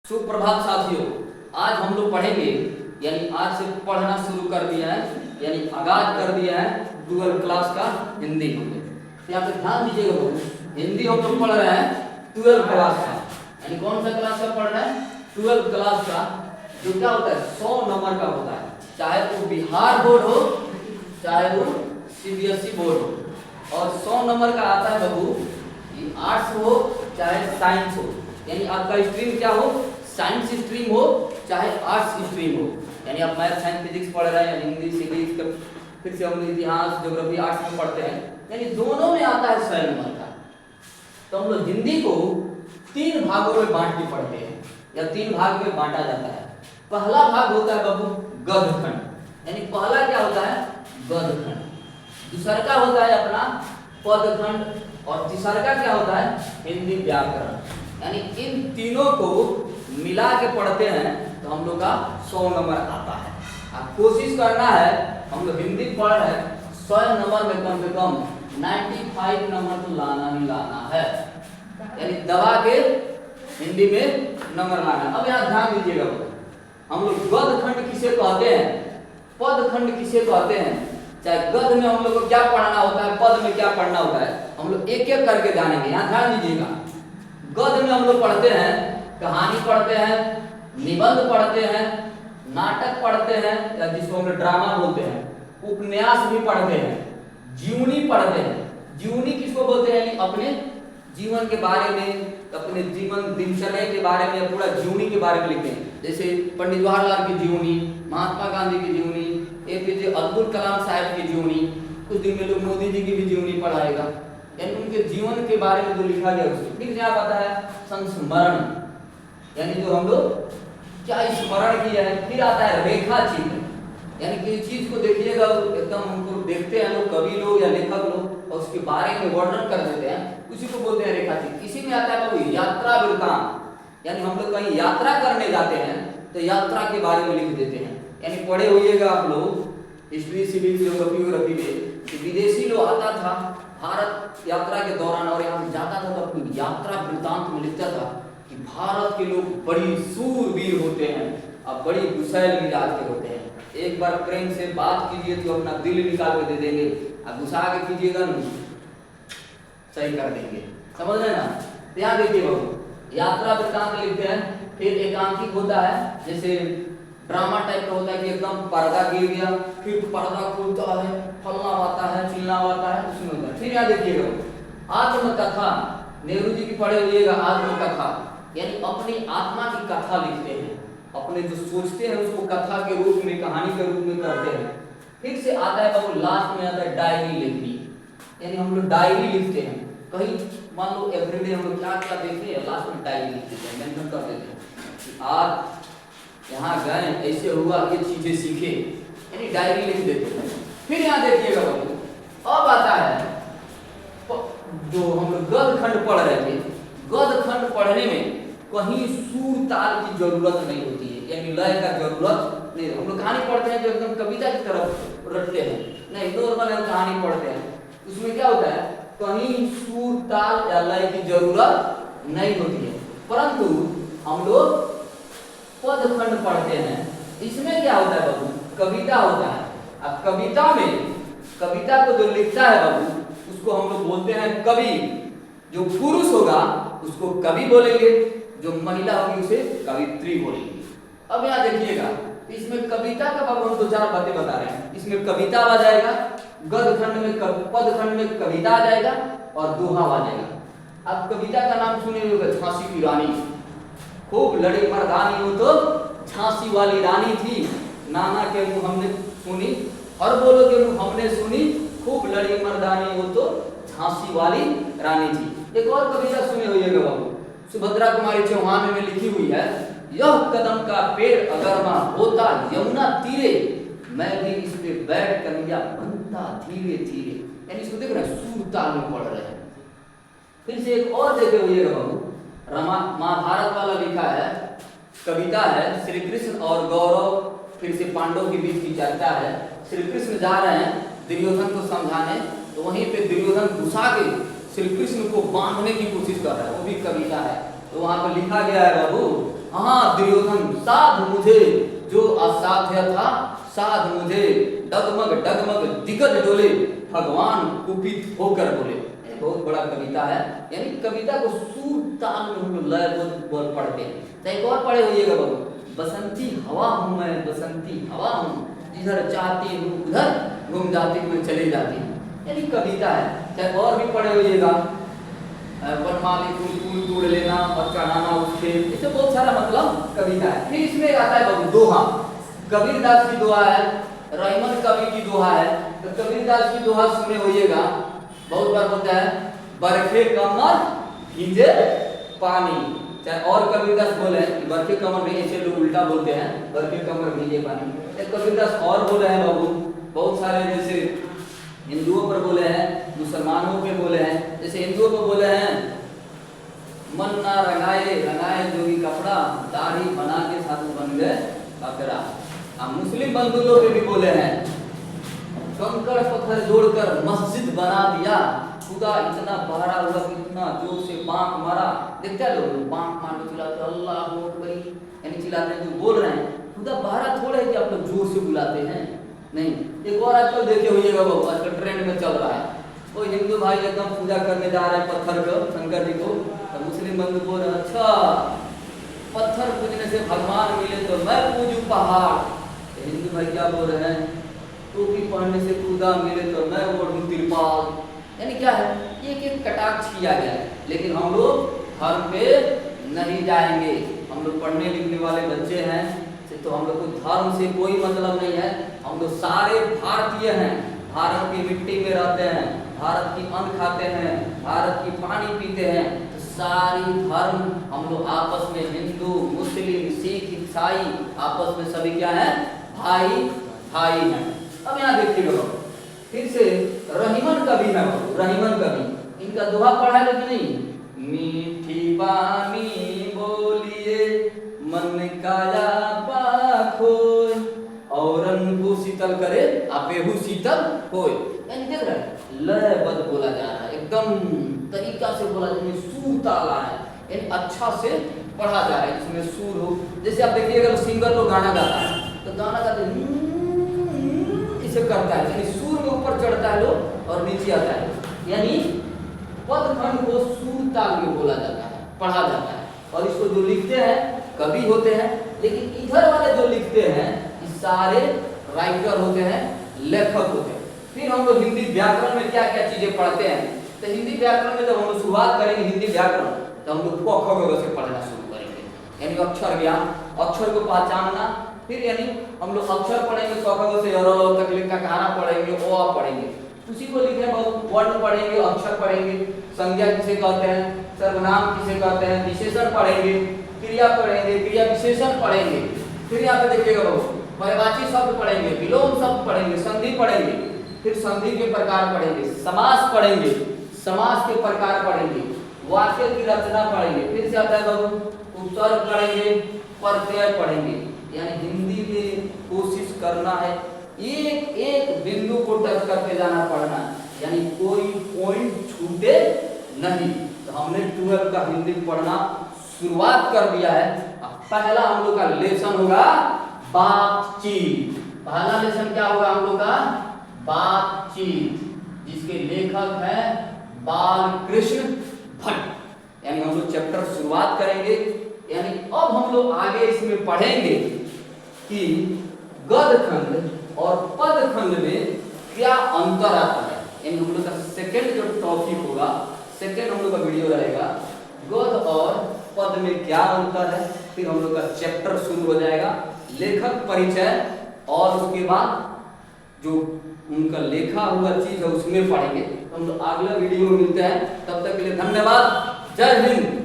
सुप्रभात साथियों, आज हम लोग पढ़ेंगे यानी आज से पढ़ना शुरू कर दिया है, यानी आगाज कर दिया है 12वीं क्लास का हिंदी। हम लोग यहाँ पे ध्यान दीजिएगा लोग, हिंदी हम लोग पढ़ रहे हैं 12वीं क्लास का, यानी कौन सा क्लास का पढ़ रहे हैं? 12वीं क्लास का, जो क्या होता है 100 नंबर का होता है, चाहे वो बिहार बोर्ड हो चाहे वो सीबीएसई बोर्ड हो। और 100 नंबर का आता है बाबू, आर्ट्स हो चाहे साइंस हो, यानी आपका स्ट्रीम क्या हो, साइंस स्ट्रीम हो चाहे आर्ट्स स्ट्रीम हो, यानी आप मैथ साइंस फिजिक्स पढ़ रहे हैं, हिंदी सिविक्स, फिर से हम इतिहास ज्योग्राफी आर्ट्स में पढ़ते हैं, यानी दोनों में आता है 100 नंबर का। तो हम लोग हिंदी को 3 भागों में बांट के पढ़ते हैं, या 3 भाग में बांटा जाता है। पहला भाग होता है बाबू गद्यखंड, यानी पहला क्या होता है गद्यखंड, दूसरा का होता है अपना पदखंड, और तीसरा का क्या होता है हिंदी व्याकरण। यानी इन तीनों को मिला के पढ़ते हैं तो हम लोग का 100 नंबर आता है। अब कोशिश करना है, हम लोग हिंदी पढ़ रहे हैं, 100 नंबर में कम से कम 95 नंबर तो लाना ही लाना है, यानी दबा के हिंदी में नंबर लाना है। अब यहाँ ध्यान दीजिएगा, हम लोग गद्यखंड किसे कहते हैं, पदखंड किसे कहते हैं, चाहे गद्य में हम लोग को क्या पढ़ना होता है, पद में क्या पढ़ना होता है, हम लोग एक एक करके जानेंगे। यहाँ ध्यान दीजिएगा, गद्य में हम लोग पढ़ते हैं, कहानी पढ़ते हैं, निबंध पढ़ते हैं, नाटक पढ़ते हैं या जिसको हम लोग ड्रामा बोलते हैं, उपन्यास भी पढ़ते हैं, जीवनी पढ़ते हैं। जीवनी किसको बोलते हैं, यानी अपने जीवन के बारे में, अपने जीवन दिनचर्या के बारे में, पूरा जीवनी के बारे में लिखते हैं। जैसे पंडित जवाहरलाल की जीवनी, महात्मा गांधी की जीवनी, एपीजे अब्दुल कलाम साहब की जीवनी, कुछ दिन में लोग मोदी जी की भी जीवनी पढ़ाएगा, यानी उनके जीवन के बारे में जो लिखा गया उसको। फिर क्या आता है संस्मरण, यानी जो हम लोग क्या स्मरण किया है। फिर आता है रेखा चित्र, यानी किसी चीज को देखिएगा एकदम उनको देखते हैं लोग, कवि लोग या लेखक लोग, और उसके बारे में वर्णन कर देते हैं, उसी को बोलते हैं रेखा चित्र। इसी में आता है बाबू यात्रा वृत्तांत, यानी हम लोग कहीं यात्रा करने जाते हैं तो यात्रा के बारे में लिख देते हैं। यानी पढ़े होइएगा आप लोग हिस्ट्री सिविक्स ज्योग्राफी में कि विदेशी लोग आता था भारत यात्रा के दौरान और यहाँ जाता था तो अपनी यात्रा वृत्तांत में लिखता था कि भारत के लोग बड़ी सूरवीर होते हैं और बड़ी गुस्सैल मिजाज के होते हैं। एक बार प्रेम से बात कीजिए तो अपना दिल निकाल के दे देंगे, और गुस्सा के कीजिएगा ना सही कर देंगे, समझ रहे ना। यहाँ देखिए बाबू, यात्रा वृत्तांत लिखते हैं। फिर एकांकिक होता है, जैसे ड्रामा टाइप का होता है कि एकदम पर्दा गिर गया, फिर पर्दा खुलता है, फलना आता है, चिल्ला आता है, उसमें होता है। फिर यहाँ देखिएगा आत्मकथा, नेहरू जी की पढ़े होइएगा आत्मकथा, यानी अपनी आत्मा की कथा लिखते हैं, अपने जो सोचते हैं उसको कथा के रूप में, कहानी के रूप में करते हैं। फिर से आता है बाबू लास्ट में आता है डायरी लिखनी, यानी हम लोग डायरी लिखते हैं, कहीं मान लो एवरीडे हम लोग क्या क्या देखते हैं, लास्ट में डायरी लिख देते हैं, मेंशन कर देते हैं आज यहाँ गए, ऐसे हुआ, ये चीजें सीखे, यानी डायरी लिख देते हैं। फिर यहाँ देखिएगा बाबू, अब आता है जो हम लोग गद्यखंड पढ़ रहे थे, गद्यखंड पढ़ने में कहीं सुर ताल की जरूरत नहीं होती है, यानी लय का जरूरत नहीं। हम लोग कहानी पढ़ते हैं जो एकदम कविता की तरफ रटते हैं, नहीं नॉर्मल हम कहानी पढ़ते हैं, उसमें क्या होता है कहीं सुर ताल या लय की जरूरत नहीं होती है। परंतु हम लोग पदखंड पढ़ते हैं, इसमें क्या होता है बाबू कविता होता है। अब कविता में, कविता को जो लिखता है बाबू उसको हम लोग बोलते हैं कवि। जो पुरुष होगा उसको कवि बोलेंगे, जो महिला होगी उसे कवित्री बोलेंगे। अब यहाँ देखिएगा, इसमें कविता का बाबू हम 2-4 बातें बता रहे हैं। इसमें कविता आ जाएगा, गद्यखंड में पदखंड में कविता आ जाएगा और दोहा आ जाएगा। अब कविता का नाम सुने होगा झांसी की रानी, खूब लड़ी मर्दानी हो तो झांसी वाली रानी थी, नाना के मुंह हमने सुनी, हर बोलो के मुंह हमने सुनी, खूब लड़ी मर्दानी हो तो झांसी वाली रानी थी। एक और कविता सुने होइएगा बाबू, सुभद्रा कुमारी चौहान में लिखी हुई है, यह कदम का पेड़ अगर वहां होता यमुना तीरे, मैं भी इस पे बैठ कन्हैया बनता धीरे धीरे। यानी इसको देख रहे हैं, सुर ताल में पढ़ रहे हैं। फिर से एक और देखे होइएगा बाबू, महाभारत वाला लिखा है, कविता है, श्री कृष्ण और गौरव, फिर से पांडव के बीच की चर्चा है। श्री कृष्ण जा रहे हैं दुर्योधन को समझाने, तो वहीं पे दुर्योधन घुसा के श्री कृष्ण को बांधने की कोशिश कर रहा है, वो भी कविता है। तो वहां पर लिखा गया है बाबू, हाँ दुर्योधन साध मुझे, जो असाध्य था साध मुझे, डगमग डगमग दिग्गज डोले, भगवान कुपित होकर बोले। ये बहुत बड़ा कविता है, यानी कविता को सुर ताल में हम लय बोल पढ़ते हैं। तो एक और पढ़े होइएगा बाबू, बसंती हवा हूँ मैं, बसंती हवा हूँ, जिधर चाहती हूँ उधर घूम जाती हूँ चली जाती हूँ, यानी कविता है। चाहे और भी पढ़े होइएगा, वनमाली फूल फूल तोड़ लेना और चढ़ाना उसके, इसे बहुत सारा मतलब कविता है। फिर इसमें आता है बाबू दोहा, कबीरदास की दोहा है, रहीमन कवि की दोहा है। तो कबीरदास की दोहा सुने होइएगा, बहुत बार होता है, बरखे कमर भीजे पानी। चाहे और कबीरदास बोले बरखे कमर नहीं, ऐसे लोग उल्टा बोलते हैं, बरखे कमर भीजे पानी। एक कबीरदास और बोले हैं बाबू, बहुत सारे, जैसे हिंदुओं पर बोले हैं, मुसलमानों पे बोले हैं। जैसे हिंदुओं पर बोले हैं, मन ना रंगाए रंगाए जोगी कपड़ा, दाढ़ी बना के साधु बन गए बकरा। मुस्लिम बंधुओं पे भी बोले हैं, कंकड़ पत्थर जोड़कर मस्जिद बना दिया, खुदा इतना बहरा हुआ कि इतना जोर से बांक मारा। देखते हैं लोग बांक मारते चिल्लाते अल्लाह अकबर, यानी चिल्लाते हैं, जो बोल रहे हैं खुदा बहरा थोड़े है कि आप लोग जोर से बुलाते हैं, नहीं। एक और आजकल देखे होइएगा बाबू, आजकल ट्रेंड में चल रहा है, वो हिंदू भाई एकदम पूजा करने जा रहे हैं पत्थर को, शंकर जी को, तो मुस्लिम बंधु बोल रहे हैं अच्छा पत्थर पूजने से भगवान मिले तो मैं पूजू पहाड़। हिंदू भाई क्या बोल रहे हैं, टोपी पहनने से खुदा मिले तो मैं ओढ़ूं तिरपाल। यानी क्या है, एक एक कटाक्ष किया गया है। लेकिन हम लोग धर्म पे नहीं जाएंगे, हम लोग पढ़ने लिखने वाले बच्चे हैं, तो हम लोग को धर्म से कोई मतलब नहीं है। हम लोग सारे भारतीय हैं, भारत की मिट्टी में रहते हैं, भारत की अन्न खाते हैं, भारत की पानी पीते हैं। तो सारी धर्म हम लोग आपस में, हिंदू मुस्लिम सिख ईसाई, आपस में सभी क्या है, भाई भाई हैं। अब यहाँ देखिएगा फिर से, रहीमन कवि है, रहीमन कवि, इनका दोहा पढ़ा है कि नहीं, मीठी बानी बोलिए मन काया पाखोय, औरन को शीतल करे अपेहु शीतल होय। यानी देख रहे हैं लयबद्ध बोला जा रहा है, एकदम तरीका से बोला जा रहा है, सुर ताल आ रहा है, यानी अच्छा से पढ़ा जा रहा है, इसमें सुर हो। जैसे आप देखिएगा तो सिंगर लोग गाना गाता है, तो गाना गाते इसे करता है, यानी सुर में ऊपर चढ़ता है लोग और नीचे आता है, यानी पदखंड को सुर ताल में बोला जाता है, पढ़ा जाता है। और इसको जो लिखते हैं कवि होते हैं, लेकिन इधर वाले जो लिखते हैं सारे राइटर होते हैं, लेखक होते हैं। फिर हम लोग हिंदी व्याकरण में क्या क्या चीजें पढ़ते हैं, तो हिंदी व्याकरण में जब हम लोग शुरुआत करेंगे हिंदी व्याकरण, तो हम लोग क ख ग से पढ़ना शुरू करेंगे, यानी अक्षर ज्ञान, अक्षर को पहचानना। फिर यानी हम लोग अक्षर पढ़ेंगे क ख ग से र तक लिख का कहाना पढ़ेंगे, ओ पढ़ेंगे, उसी को लिखे वर्ण पढ़ेंगे, अक्षर पढ़ेंगे, संज्ञा किसे कहते हैं, सर्वनाम किसे कहते हैं, विशेषण पढ़ेंगे, क्रिया पढ़ेंगे, क्रिया विशेषण पढ़ेंगे। फिर यहाँ पे देखिएगा बाबू, पर्यायवाची शब्द पढ़ेंगे, विलोम शब्द पढ़ेंगे, संधि पढ़ेंगे, फिर संधि के प्रकार पढ़ेंगे, समास पढ़ेंगे, समास के प्रकार पढ़ेंगे, वाक्य की रचना पढ़ेंगे। फिर से आता है बाबू उपसर्ग पढ़ेंगे, प्रत्यय पढ़ेंगे। यानी हिंदी में कोशिश करना है एक एक बिंदु को टच करके जाना पढ़ना, यानी कोई पॉइंट छूटे नहीं। तो हमने 12 का हिंदी पढ़ना शुरुआत कर दिया है। पहला हम लोग का लेसन होगा बातचीत। पहला लेसन क्या होगा हम लोग का, बातचीत, जिसके लेखक हैं बालकृष्ण भट्ट। यानी हम लोग चैप्टर शुरुआत करेंगे, यानी अब हम लोग आगे इसमें पढ़ेंगे कि गद्य खंड और पद खंड में क्या अंतर आता है। यानी हम लोग का सेकंड जो टॉपिक होगा, सेकंड हम लोग का वीडियो रहेगा, गद्य और पद में क्या अंतर है। फिर हम लोग का चैप्टर शुरू हो जाएगा, लेखक परिचय, और उसके बाद जो उनका लेखा हुआ चीज है उसमें पढ़ेंगे। तो हम लोग अगला वीडियो में मिलते हैं, तब तक के लिए धन्यवाद। जय हिंद।